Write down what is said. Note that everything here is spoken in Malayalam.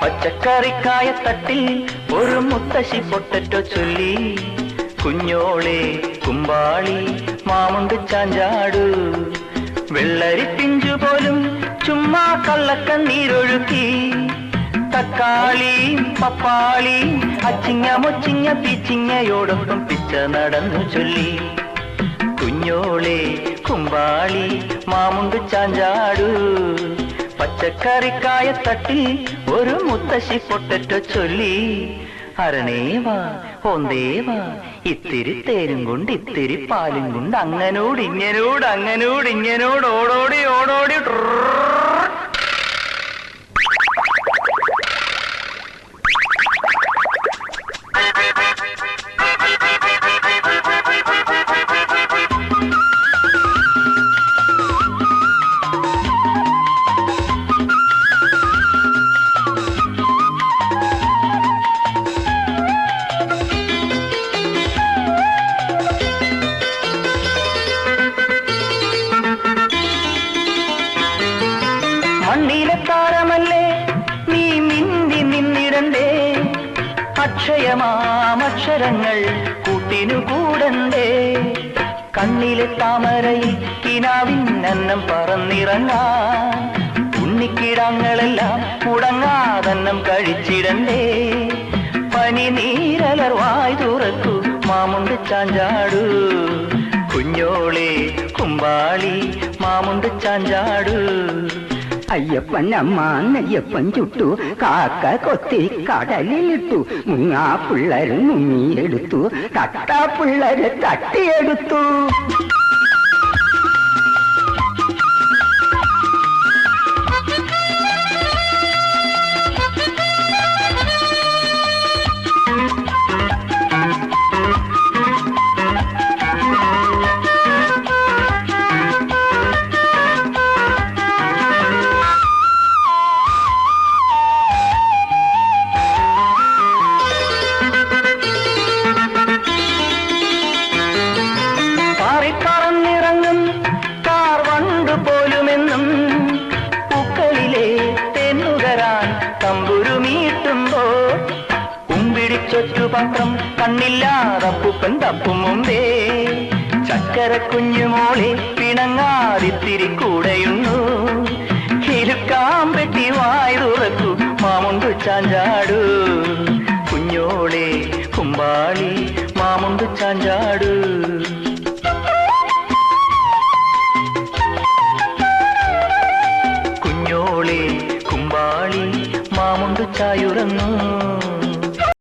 പച്ചക്കറിക്കായ തട്ടിൽ ഒരു മുത്തശ്ശി പൊട്ടറ്റോ ചൊല്ലി, കുഞ്ഞോളെ കുമ്പാളി മാമുണ്ട് ചാഞ്ചാടു. വെള്ളരി പിഞ്ചു പോലും ചുമ്മാ കള്ളക്കണ്ണീരൊഴുക്കി, തക്കാളി പപ്പാളി അച്ചിങ്ങ മൊച്ചിങ്ങ പീച്ചിങ്ങയോടൊപ്പം പിച്ച നടന്നു ചൊല്ലി, കുഞ്ഞോളെ കുമ്പാളി മാമുണ്ട് ചാഞ്ചാടു. പച്ചക്കറിക്കായ തട്ടിൽ ഒരു മുത്തശ്ശി പൊട്ടറ്റോ ചൊല്ലി, അരണേവാ ഓന്തേവാ ഇത്തിരി തേരും കൊണ്ട് ഇത്തിരി പാലും കൊണ്ട് അങ്ങനോട് ഇങ്ങനോട് അങ്ങനോട് ഇങ്ങനോട് ഓടോടി ഓടോടി. മണ്ണിലെ താരമല്ലേ നീ മിന്നി നിന്നിടണ്ടേ, അക്ഷയമാമക്ഷരങ്ങൾ കൂട്ടിനു കൂടണ്ടേ. കണ്ണിലെ താമരയിൽ കിനാവിന്നന്നം പറന്നിറങ്ങാൻ, ഉണ്ണിക്കിടാങ്ങളെല്ലാം മുടങ്ങാതന്നം കഴിച്ചിടണ്ടേ. പനി നീരലർവായി തുറക്കൂ മാമുണ്ട് ചാഞ്ചാടു, കുഞ്ഞോളെ കുമ്പാളി മാമുണ്ട് ചാഞ്ചാടു. അയ്യപ്പൻ അമ്മ നെയ്യപ്പൻ ചുട്ടു, കാക്ക കൊത്തി കടലിലിട്ടു, മുങ്ങാ പിള്ളേര് മുങ്ങിയെടുത്തു, തട്ടാ പിള്ളേര് തട്ടിയെടുത്തു. പറന്നിറങ്ങും കാർ വണ്ടു പോലുമെന്നും പൂക്കളിലെ തെന്നുകരാൻ തമ്പുരുമീട്ടുമ്പോ, കുമ്പിടിച്ചൊറ്റുപത്രം കണ്ണില്ലാതപ്പൂപ്പൻ തപ്പും മുമ്പേ. ചക്കര കുഞ്ഞുമോളെ പിണങ്ങാതിത്തിരി കൂടെയുണ്ണു, കിലുക്കാമ്പെട്ടി വായി തുറക്കൂ മാമുണ്ട് ചാഞ്ചാടു, കുഞ്ഞോളെ കുമ്പാളി മാമുണ്ട് ചാഞ്ചാടു. കുഞ്ഞോളെ കുമ്പാളി മാമുണ്ട് ചായുറന്നു.